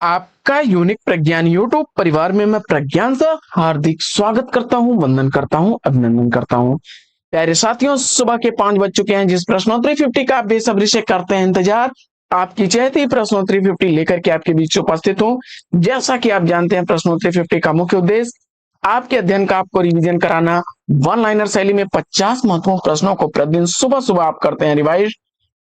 आपका यूनिक प्रज्ञान यूट्यूब परिवार में मैं प्रज्ञान सा हार्दिक स्वागत करता हूं, वंदन करता हूं, अभिनंदन करता हूं। प्यारे साथियों, सुबह के 5 बज चुके हैं। जिस प्रश्नोत्तरी 50 का आप बेसब्री से करते हैं इंतजार, आपकी चहती प्रश्नोत्तरी 50 लेकर के आपके बीच उपस्थित हूं। जैसा कि आप जानते हैं, प्रश्नोत्तरी 50 का मुख्य उद्देश्य आपके अध्ययन का आपको रिवीजन कराना। वन लाइनर शैली में 50 महत्वपूर्ण प्रश्नों को प्रतिदिन सुबह सुबह आप करते हैं रिवाइज।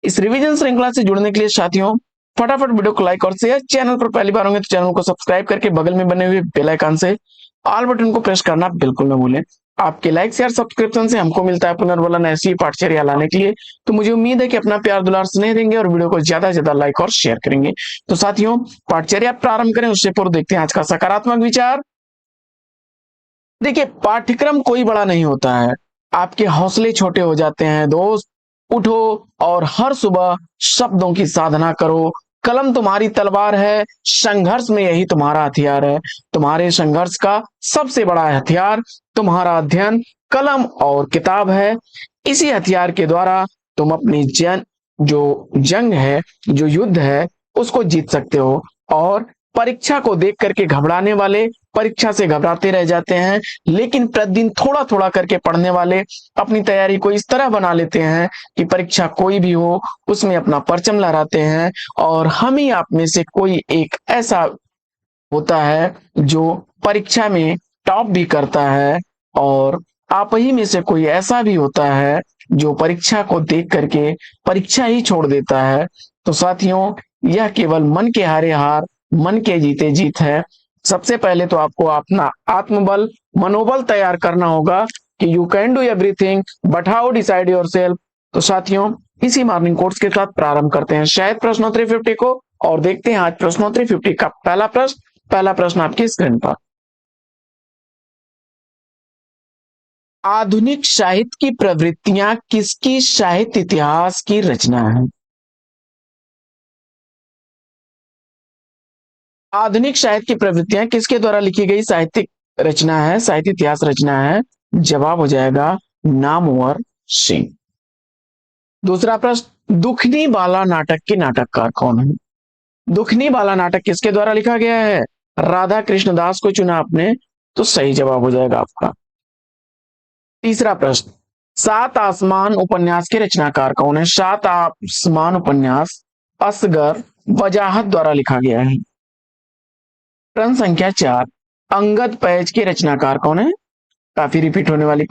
इस रिवीजन श्रृंखला से जुड़ने के लिए साथियों, फटाफट वीडियो को लाइक और शेयर, चैनल पर पहली बार होंगे तो चैनल को सब्सक्राइब करके बगल में बने हुए बेल आइकन से ऑल बटन को प्रेस करना बिल्कुल न भूलें। आपके लाइक शेयर सब्सक्रिप्शन से हमको मिलता है पुनर्बलन ऐसी पाठचर्या लाने के लिए। तो मुझे उम्मीद है कि अपना प्यार दुलार स्नेह देंगे और वीडियो को ज्यादा से ज्यादा लाइक और शेयर करेंगे। तो साथियों, पाठचर्या प्रारंभ करें उससे पूर्व देखते हैं आज का सकारात्मक विचार। देखिए, पाठ्यक्रम कोई बड़ा नहीं होता है, आपके हौसले छोटे हो जाते हैं। दोस्त, उठो और हर सुबह शब्दों की साधना करो। कलम तुम्हारी तलवार है, संघर्ष में यही तुम्हारा हथियार है। तुम्हारे संघर्ष का सबसे बड़ा हथियार तुम्हारा अध्ययन, कलम और किताब है। इसी हथियार के द्वारा तुम अपनी जंग है, जो युद्ध है, उसको जीत सकते हो। और परीक्षा को देख करके घबराने वाले परीक्षा से घबराते रह जाते हैं, लेकिन प्रतिदिन थोड़ा थोड़ा करके पढ़ने वाले अपनी तैयारी को इस तरह बना लेते हैं कि परीक्षा कोई भी हो उसमें अपना परचम लहराते हैं। और हम ही आप में से कोई एक ऐसा होता है जो परीक्षा में टॉप भी करता है, और आप ही में से कोई ऐसा भी होता है जो परीक्षा को देख करके परीक्षा ही छोड़ देता है। तो साथियों, यह केवल मन के हारे हार, मन के जीते जीत है। सबसे पहले तो आपको अपना आत्मबल, मनोबल तैयार करना होगा कि you can do everything but how decide your self. तो साथियों, इसी मॉर्निंग कोट्स के साथ प्रारंभ करते हैं शायद प्रश्नोत्तरी 50 को, और देखते हैं आज प्रश्नोत्तरी 50 का पहला प्रश्न। पहला प्रश्न आपकी स्क्रीन पर। आधुनिक साहित्य की प्रवृत्तियां किसकी साहित्य इतिहास की रचना है? आधुनिक साहित्य की प्रवृत्तियां किसके द्वारा लिखी गई साहित्यिक रचना है, साहित्य इतिहास रचना है? जवाब हो जाएगा नामवर सिंह। दूसरा प्रश्न, दुखनी बाला नाटक के नाटककार कौन है? दुखनी बाला नाटक किसके द्वारा लिखा गया है? राधा कृष्ण दास को चुना आपने, तो सही जवाब हो जाएगा आपका। तीसरा प्रश्न, सात आसमान उपन्यास के रचनाकार कौन है? सात आसमान उपन्यास असगर वजाहत द्वारा लिखा गया है। प्रश्न संख्या 4, अंगद पैज के रचनाकार कौन है? काफी रिपीट होने वाली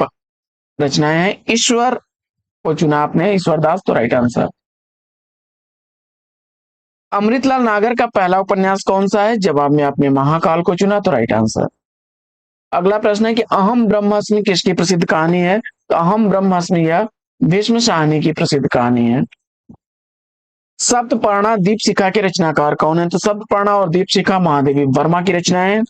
रचनाएं हैं। ईश्वर को चुना आपने, ईश्वर दास, तो राइट आंसर। अमृतलाल नागर का पहला उपन्यास कौन सा है? जवाब में आपने महाकाल को चुना, तो राइट आंसर। अगला प्रश्न है कि अहम ब्रह्मास्मि किसकी प्रसिद्ध कहानी है? तो अहम ब्रह्मास्मि यह भीष्म शाहनी की प्रसिद्ध कहानी है। सप्तपर्णा दीपशिखा के रचनाकार कौन है? तो सप्तपर्णा और दीपशिखा महादेवी वर्मा की रचना है।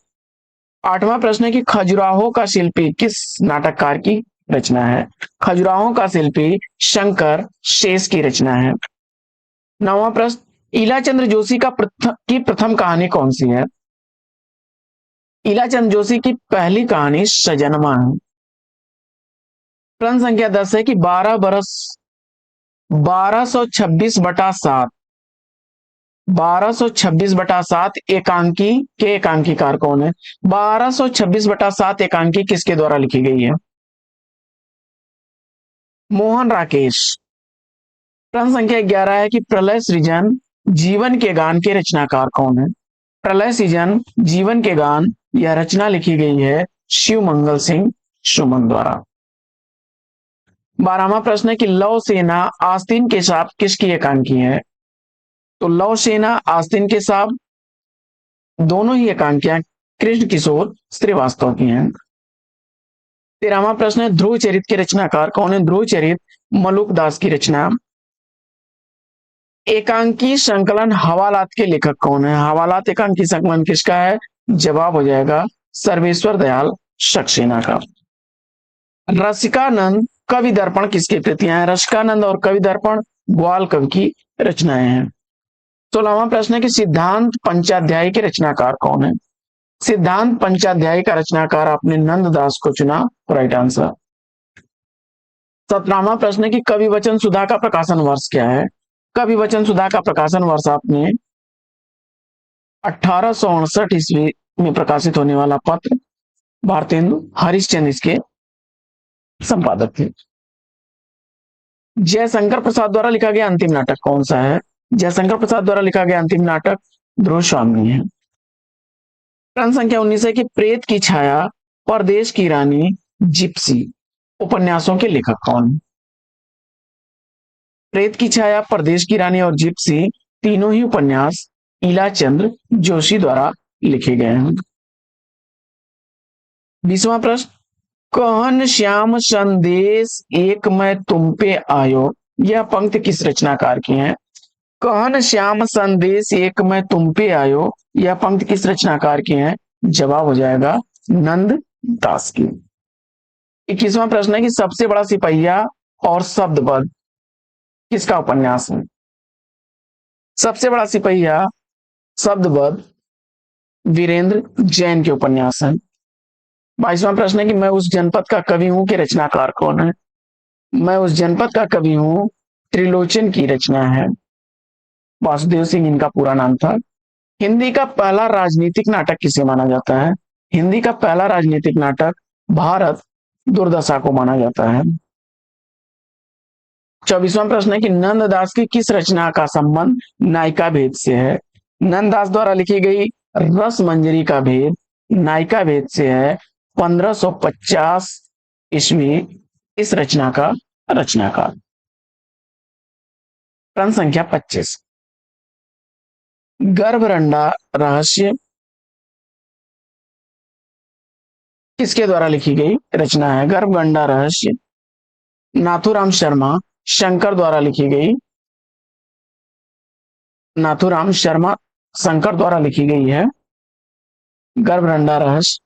आठवां प्रश्न है कि खजुराहो का शिल्पी किस नाटककार की रचना है? खजुराहो का शिल्पी शंकर शेष की रचना है। नौवां प्रश्न, इलाचंद्र जोशी की प्रथम कहानी कौन सी है? इलाचंद जोशी की पहली कहानी सजनवा है। प्रश्न संख्या 10 है कि 1226/7 1226/7 एकांकी के एकांकीकार कौन है? 1226/7 एकांकी किसके द्वारा लिखी गई है? मोहन राकेश। प्रश्न संख्या 11 है कि प्रलय सृजन जीवन के गान के रचनाकार कौन है? प्रलय सृजन जीवन के गान यह रचना लिखी गई है शिव मंगल सिंह सुमन द्वारा। 12वां प्रश्न है कि लव सेना आस्तीन के सांप किसकी एकांकी है? तो लव सेना आस्तीन के सांप दोनों ही एकांकियां कृष्ण किशोर श्रीवास्तव की हैं। 13वां प्रश्न है ध्रुव चरित के रचनाकार कौन है? ध्रुव चरित मलुक दास की रचना। एकांकी संकलन हवालात के लेखक कौन है? हवालात एकांकी संकलन किसका है? जवाब हो जाएगा सर्वेश्वर दयाल सक्सेना का। रसिकानंद कवि दर्पण किसकी कृतियां हैं? रसिकानंद और कवि दर्पण ग्वाल कवि की रचनाएं हैं। 16वां प्रश्न है कि सिद्धांत पंचाध्यायी के रचनाकार कौन है? सिद्धांत पंचाध्यायी का रचनाकार आपने नंददास को चुना, राइट आंसर। 17वां प्रश्न है कि कवि वचन सुधा का प्रकाशन वर्ष क्या है? कवि वचन सुधा का प्रकाशन वर्ष आपने 1868 ईस्वी में प्रकाशित होने वाला पत्र भारतेंदु हरिश्चंद्र इसके संपादक थे। जयशंकर प्रसाद द्वारा लिखा गया अंतिम नाटक कौन सा है? जयशंकर प्रसाद द्वारा लिखा गया अंतिम नाटक ध्रुव स्वामी है। प्रश्न संख्या 19 है कि प्रेत की छाया, परदेश की रानी, जिप्सी उपन्यासों के लेखक कौन? प्रेत की छाया, परदेश की रानी और जिप्सी तीनों ही उपन्यास इलाचंद्र जोशी द्वारा लिखे गए हैं। 20वां प्रश्न, कहन श्याम संदेश एक मैं तुम पे आयो, यह पंक्ति किस रचनाकार की है? कहन श्याम संदेश एक मैं तुम पे आयो, यह पंक्ति किस रचनाकार की है? जवाब हो जाएगा नंद दास की। 21वां प्रश्न है कि सबसे बड़ा सिपहिया और शब्दबद्ध किसका उपन्यास है? सबसे बड़ा सिपहिया शब्दबद्ध वीरेंद्र जैन के उपन्यास है। 22वां प्रश्न है कि मैं उस जनपद का कवि हूं के रचनाकार कौन है? मैं उस जनपद का कवि हूं त्रिलोचन की रचना है। वासुदेव सिंह इनका पूरा नाम था। हिंदी का पहला राजनीतिक नाटक किसे माना जाता है? हिंदी का पहला राजनीतिक नाटक भारत दुर्दशा को माना जाता है। 24वां प्रश्न है कि नंददास की किस रचना का संबंध नायिका भेद से है? नंददास द्वारा लिखी गई रस मंजरी का भेद नायिका भेद से है। 1550 ईस्वी इस रचना का रचनाकार। प्रश्न संख्या 25, गर्भरंडा रहस्य किसके द्वारा लिखी गई रचना है? गर्भगंडा रहस्य नाथुराम शर्मा शंकर द्वारा लिखी गई, नाथुराम शर्मा शंकर द्वारा लिखी गई है गर्भरंडा रहस्य।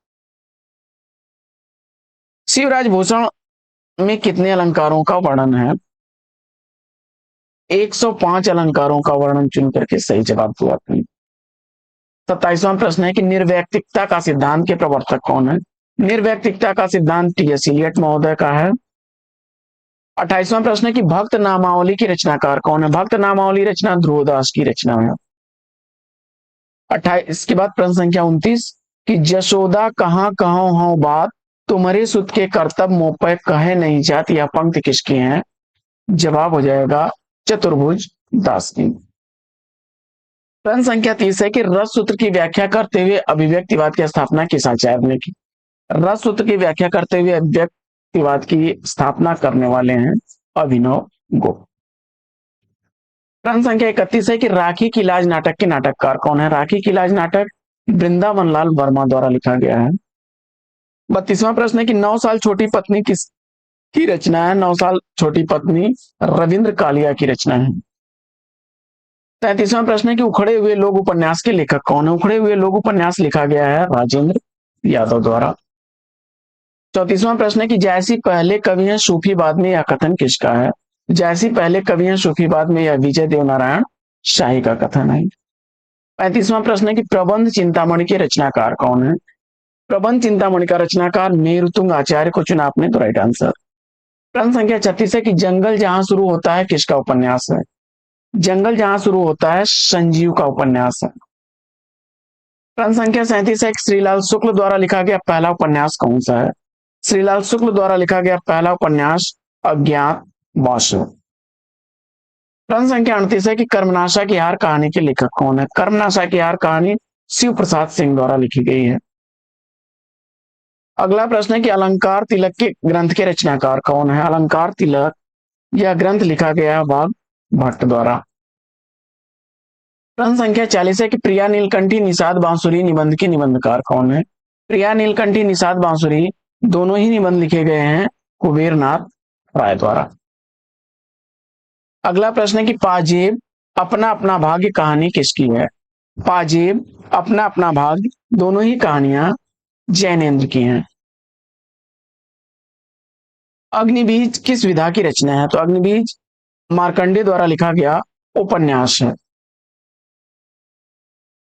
शिवराज भूषण में कितने अलंकारों का वर्णन है? 105 अलंकारों का वर्णन चुन करके सही जवाब दिया आपने। 27वां प्रश्न है कि निर्वैयक्तिकता का सिद्धांत के प्रवर्तक कौन है? निर्वैयक्तिकता का सिद्धांत टी.एस. इलियट महोदय का है। 28वां प्रश्न है कि भक्त नामावली की रचनाकार कौन है? भक्त नामावली रचना ध्रुवदास की रचना है। 28 इसके बाद प्रश्न संख्या 29 कि जशोदा कहाँ कहो हो बात, तुम्हारे सुत के कर्तव्य मोह पे कहे नहीं जात, यह पंक्ति किसकी है? जवाब हो जाएगा चतुर्भुज दास की। प्रश्न संख्या 30 है कि रस सूत्र की व्याख्या करते हुए अभिव्यक्तिवाद की स्थापना किस आचार्य ने की? रस सूत्र की व्याख्या करते हुए अभिव्यक्तिवाद की स्थापना करने वाले हैं अभिनव गुप्त। प्रश्न संख्या 31 है कि राखी की लाज नाटक के नाटककार कौन है? राखी की लाज नाटक वृंदावन लाल वर्मा द्वारा लिखा गया है। 32वां प्रश्न है कि 9 साल छोटी पत्नी किसकी रचना है? 9 साल छोटी पत्नी रविंद्र कालिया की रचना है। 33वां प्रश्न है कि उखड़े हुए लोग उपन्यास के लेखक कौन है? उखड़े हुए लोग उपन्यास लिखा गया है राजेंद्र यादव द्वारा। 34वां प्रश्न है कि जैसी पहले कवि हैं सूफी बाद में, यह कथन किसका है? जैसी पहले कवि हैं सूफी बाद में, यह विजय देवनारायण शाही का कथन है। 35वां प्रश्न है कि प्रबंध चिंतामणि के रचनाकार कौन है? प्रबंध चिंतामणि का रचनाकार मेरुतुंग आचार्य को चुना आपने, तो राइट आंसर। प्रश्न संख्या 36 है कि जंगल जहां शुरू होता है किसका उपन्यास है? जंगल जहां शुरू होता है संजीव का उपन्यास है। प्रश्न संख्या 37 है कि श्रीलाल शुक्ल द्वारा लिखा गया पहला उपन्यास कौन सा है? श्रीलाल शुक्ल द्वारा लिखा गया पहला उपन्यास अज्ञात वासु। प्रश्न संख्या 38 है कि कर्मनाशा की हार कहानी के लेखक कौन है? कर्मनाशा की हार कहानी शिव प्रसाद सिंह द्वारा लिखी गई है। अगला प्रश्न है कि अलंकार तिलक के ग्रंथ के रचनाकार कौन है? अलंकार तिलक यह ग्रंथ लिखा गया वाघ भट्ट द्वारा। प्रश्न संख्या 40 है कि प्रिया नीलकंठी निषाद बांसुरी निबंध के निबंधकार कौन है? प्रिया नीलकंठी निषाद बांसुरी दोनों ही निबंध लिखे गए हैं कुबेरनाथ राय द्वारा। अगला प्रश्न है कि पाजेब अपना अपना भाग्य कहानी किसकी है? पाजेब अपना अपना भाग्य दोनों ही कहानियां जैनेन्द्र की हैं। अग्निबीज किस विधा की रचना है? तो अग्निबीज मार्कंडे द्वारा लिखा गया उपन्यास है।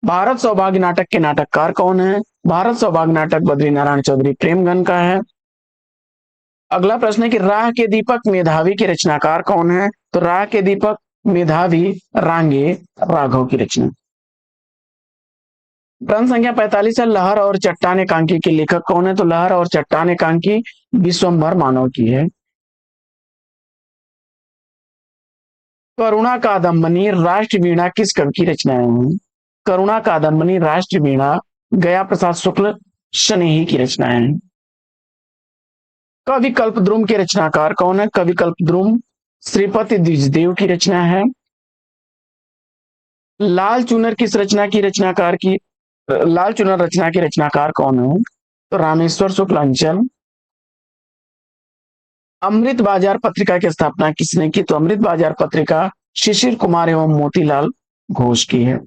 भारत सौभाग्य नाटक के नाटककार कौन है? भारत सौभाग्य नाटक बद्रीनारायण चौधरी प्रेमगन का है। अगला प्रश्न है कि राह के दीपक मेधावी के रचनाकार कौन है? तो राह के दीपक मेधावी रांगे राघव की रचना। प्रश्न संख्या 45 है, लहर और चट्टान एकांकी के लेखक कौन है? तो लहर और चट्टान एकांकी विश्वम्भर मानव की है। करुणा कादम्बनी राष्ट्रवीणा किस कवि की रचनाएं हैं? करुणा कादम्बनी राष्ट्रवीणा गया प्रसाद शुक्ल स्नेही की रचनाएं हैं। कवि कल्पद्रुम के रचनाकार कौन है? कवि कल्पद्रुम श्रीपति द्विजदेव की रचना है। लाल चुनर किस रचना की रचनाकार की लाल चुनर रचना के रचनाकार कौन है? तो रामेश्वर शुक्ल अंचल। अमृत बाजार पत्रिका की स्थापना किसने की? तो अमृत बाजार पत्रिका शिशिर कुमार एवं मोतीलाल घोष की है।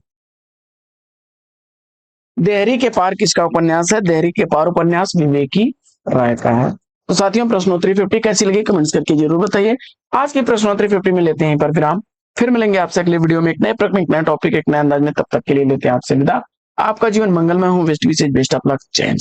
देहरी के पार किसका उपन्यास है? देहरी के पार उपन्यास विवेकी राय का है। तो साथियों, प्रश्नोत्तरी 50 कैसी लगी कमेंट्स करके जरूर बताइए। आज की प्रश्नोत्तरी 50 में लेते हैं पर विराम, फिर मिलेंगे आपसे अगले वीडियो में एक नए प्रश्न, एक नया टॉपिक, एक नए अंदाज में। तब तक के लिए लेते हैं आपसे विदा। आपका जीवन मंगलमय हो। बेस्ट विशेष बेस्ट ऑफ लक। जय हिंद।